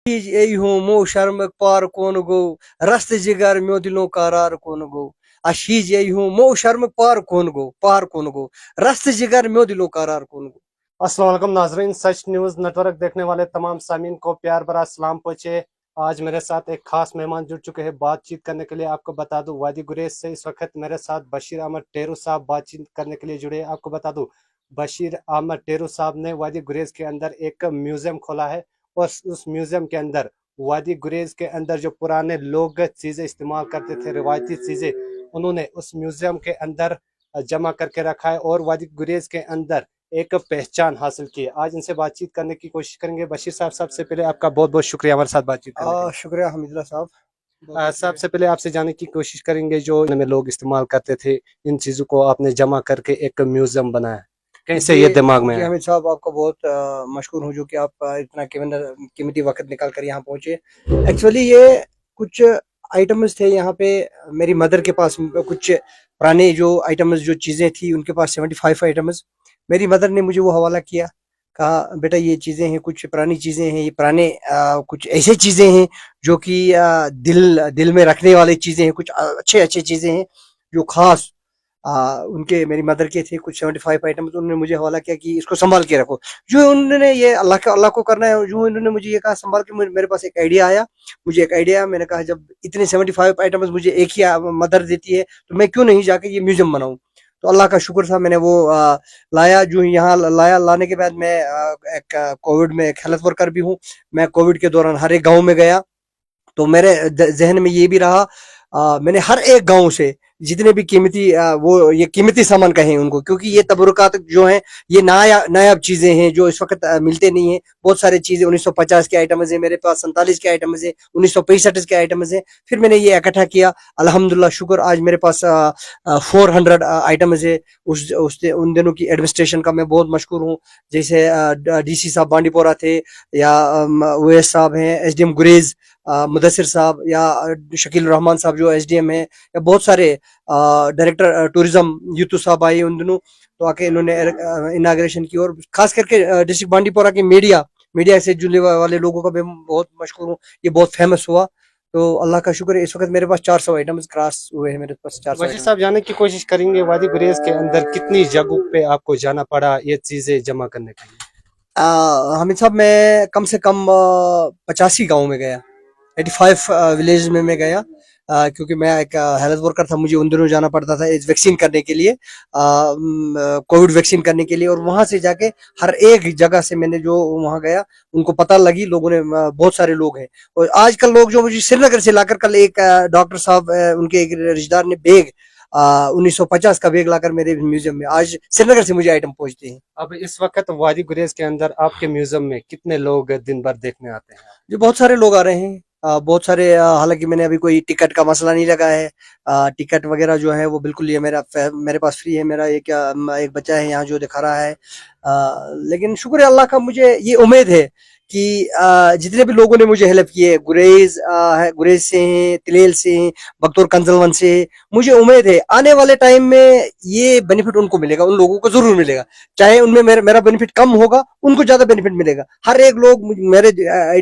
ای ہوں مو شرمک پار کون گو رست جگر میو دلوں قرار کون گو اشیج ای ہوں مو شرمک پار کون گو رست جگر میو دلوں قرار کون گو۔ السلام علیکم ناظرین، سچ نیوز نیٹ ورک دیکھنے والے تمام سامعین کو پیار بھرا سلام پہنچے۔ آج میرے ساتھ ایک خاص مہمان جڑ چکے ہیں بات چیت کرنے کے لیے۔ آپ کو بتا دوں وادی گریز سے اس وقت میرے ساتھ بشیر احمد ٹیرو صاحب بات چیت کرنے کے لیے جڑے۔ آپ کو بتا دوں بشیر احمد ٹیرو صاحب نے وادی گریز کے اندر ایک میوزیم کھولا ہے، اور اس میوزیم کے اندر وادی گریز کے اندر جو پرانے لوگ چیزیں استعمال کرتے تھے، روایتی چیزیں، انہوں نے اس میوزیم کے اندر جمع کر کے رکھا ہے اور وادی گریز کے اندر ایک پہچان حاصل کی ہے۔ آج ان سے بات چیت کرنے کی کوشش کریں گے۔ بشیر صاحب، سب سے پہلے آپ کا بہت بہت شکریہ ہمارے ساتھ بات چیت کرنے کے لیے۔ شکریہ حمید اللہ صاحب۔ سب سے پہلے آپ سے جاننے کی کوشش کریں گے جو میں لوگ استعمال کرتے تھے، ان چیزوں کو آپ نے جمع کر کے ایک میوزیم بنایا، کیسے یہ دماغ میں جی آیا؟ حمید صاحب، آپ کا بہت مشکور ہوں جو کہ آپ اتنا قیمتی وقت نکال کر یہاں پہنچے۔ ایکچولی یہ کچھ آئٹمز تھے یہاں پہ، میری مدر کے پاس کچھ پرانے جو آئٹمز جو چیزیں تھی ان کے پاس 75 آئٹمز، میری مدر نے مجھے وہ حوالہ کیا، کہا بیٹا یہ چیزیں ہیں، کچھ پرانی چیزیں ہیں، یہ پرانے کچھ ایسے چیزیں ہیں جو کہ دل میں رکھنے والی چیزیں ہیں، کچھ اچھے چیزیں ہیں جو خاص ان کے میری مدر کے تھے، کچھ 75 آئٹمز انہوں نے مجھے حوالہ کیا کہ اس کو سنبھال کے رکھو۔ جو انہوں نے یہ اللہ کو کرنا ہے، جو انہوں نے مجھے یہ کہا سنبھال کے، میرے پاس ایک آئیڈیا آیا، میں نے کہا جب اتنے 75 آئٹمز مجھے ایک ہی مدر دیتی ہے تو میں کیوں نہیں جا کے یہ میوزیم بناؤں۔ تو اللہ کا شکر تھا، میں نے وہ لایا۔ جو یہاں لانے کے بعد میں ایک کووڈ میں ایک ہیلتھ ورکر بھی ہوں، میں کووڈ کے دوران ہر ایک گاؤں میں گیا، تو میرے ذہن میں یہ بھی رہا، میں نے ہر ایک گاؤں سے جتنے بھی قیمتی یہ قیمتی سامان کہیں ان کو، کیونکہ یہ تبرکات جو ہیں یہ نایاب چیزیں ہیں جو اس وقت ملتے نہیں ہیں۔ بہت سارے چیزیں 1950 کے آئٹمز ہیں میرے پاس، 47 کے آئٹمز ہیں، 1965 کے آئٹمز ہیں۔ پھر میں نے یہ اکٹھا کیا، الحمدللہ شکر، آج میرے پاس 400 آئٹمز ہے۔ ان دنوں کی ایڈمنسٹریشن کا میں بہت مشکور ہوں، جیسے ڈی سی صاحب بانڈی پورہ تھے، یا اویس صاحب ہیں ایس ڈی ایم گریز، مدثر صاحب، یا شکیل الرحمان صاحب جو ایس ڈی ایم ہیں، یا بہت سارے ڈائریکٹر ٹورزم یوتو صاحب آئے ان دنوں، تو آ کے انہوں نے اناگریشن کی۔ اور خاص کر کے ڈسٹرکٹ بانڈی پورہ کے میڈیا سے جڑنے والے لوگوں کا میں بہت مشکور ہوں، یہ بہت فیمس ہوا۔ تو اللہ کا شکر ہے اس وقت میرے پاس 400 آئٹمز کراس ہوئے ہیں، میرے پاس 400 بشیر صاحب، جاننے کی کوشش کریں گے وادی گریز کے اندر کتنی جگہوں پہ آپ کو جانا پڑا یہ چیزیں جمع کرنے کے لیے؟ حمید صاحب، میں کم سے کم 85 گاؤں میں گیا، 85 ولیج میں گیا، کیونکہ میں ایک ہیلتھ ورکر تھا، مجھے ان دنوں جانا پڑتا تھا ویکسین کرنے کے لیے، کووڈ ویکسین کرنے کے لیے۔ اور وہاں سے جا کے ہر ایک جگہ سے میں نے جو وہاں گیا ان کو پتہ لگی، لوگوں نے بہت سارے لوگ ہیں۔ اور آج کل لوگ جو مجھے سری نگر سے لا کر، کل ایک ڈاکٹر صاحب ان کے ایک رشتہ دار نے بیگ 1950 کا بیگ لا کر میرے میوزیم میں، آج سری نگر سے مجھے آئٹم پہنچتے ہیں۔ اب اس وقت وادی گریز کے اندر آپ کے میوزیم میں کتنے لوگ دن بھر دیکھنے آتے ہیں؟ جو بہت سارے لوگ آ رہے ہیں، بہت سارے، حالانکہ میں نے ابھی کوئی ٹکٹ کا مسئلہ نہیں لگا ہے، ٹکٹ وغیرہ جو ہے وہ بالکل یہ میرے پاس فری ہے۔ میرا ایک بچہ ہے یہاں جو دکھا رہا ہے، لیکن شکر ہے اللہ کا، مجھے یہ امید ہے کہ جتنے بھی لوگوں نے مجھے ہیلپ کی ہے، گریز سے ہیں، تلیل سے ہیں، بگتور کنزلون سے، مجھے امید ہے آنے والے ٹائم میں یہ بینیفٹ ان کو ملے گا، ان لوگوں کو ضرور ملے گا، چاہے ان میں میرا بینیفٹ کم ہوگا، ان کو زیادہ بینیفٹ ملے گا۔ ہر ایک لوگ میرے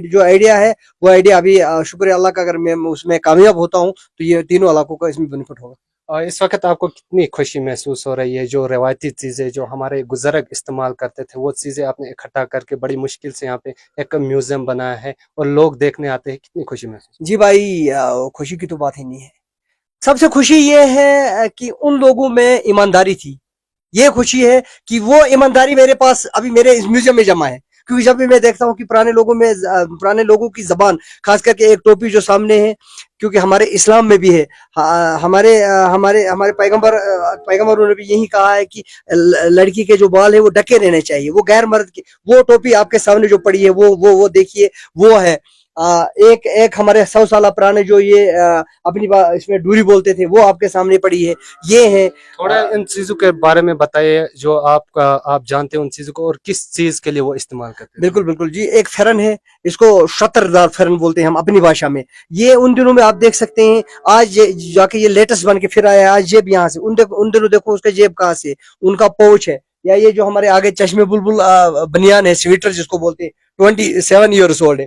جو آئیڈیا ہے وہ آئیڈیا ابھی شکر اللہ کا، اگر میں اس میں کامیاب ہوتا ہوں تو یہ تینوں علاقوں کا اس میں بینیفٹ ہوگا۔ اور اس وقت آپ کو کتنی خوشی محسوس ہو رہی ہے؟ جو روایتی چیزیں جو ہمارے بزرگ استعمال کرتے تھے وہ چیزیں آپ نے اکٹھا کر کے بڑی مشکل سے یہاں پہ ایک میوزیم بنایا ہے اور لوگ دیکھنے آتے ہیں، کتنی خوشی محسوس؟ جی بھائی، خوشی کی تو بات ہی نہیں ہے۔ سب سے خوشی یہ ہے کہ ان لوگوں میں ایمانداری تھی، یہ خوشی ہے کہ وہ ایمانداری میرے پاس ابھی میرے اس میوزیم میں جمع ہے۔ کیونکہ جب بھی میں دیکھتا ہوں کہ پرانے لوگوں کی زبان، خاص کر کے ایک ٹوپی جو سامنے ہے، کیونکہ ہمارے اسلام میں بھی ہے، ہمارے پیغمبروں نے بھی یہی کہا ہے کہ لڑکی کے جو بال ہے وہ ڈھکے رہنے چاہیے، وہ غیر مرد کی۔ وہ ٹوپی آپ کے سامنے جو پڑی ہے وہ دیکھیے، وہ ہے ایک ہمارے 100 سالہ پرانے جو یہ اپنی اس میں ڈوری بولتے تھے، وہ آپ کے سامنے پڑی ہے۔ یہ ہے، تھوڑا ان چیزوں کے بارے میں بتائیے جو آپ جانتے ہیں ان چیزوں کو، اور کس چیز کے لیے وہ استعمال کرتے ہیں؟ بالکل جی، ایک فرن ہے، اس کو شتر دار فرن بولتے ہیں ہم اپنی بھاشا میں۔ یہ ان دنوں میں آپ دیکھ سکتے ہیں، آج جا کے یہ لیٹسٹ بن کے پھر آیا ہے، آج جیب یہاں سے، ان دنوں دیکھو اس کا جیب کہاں سے، ان کا پوچھ ہے۔ یا یہ جو ہمارے آگے چشمے بلبل بنیان ہے، سویٹر جس کو بولتے ہیں، 27 ایئرس اولڈ ہے،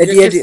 88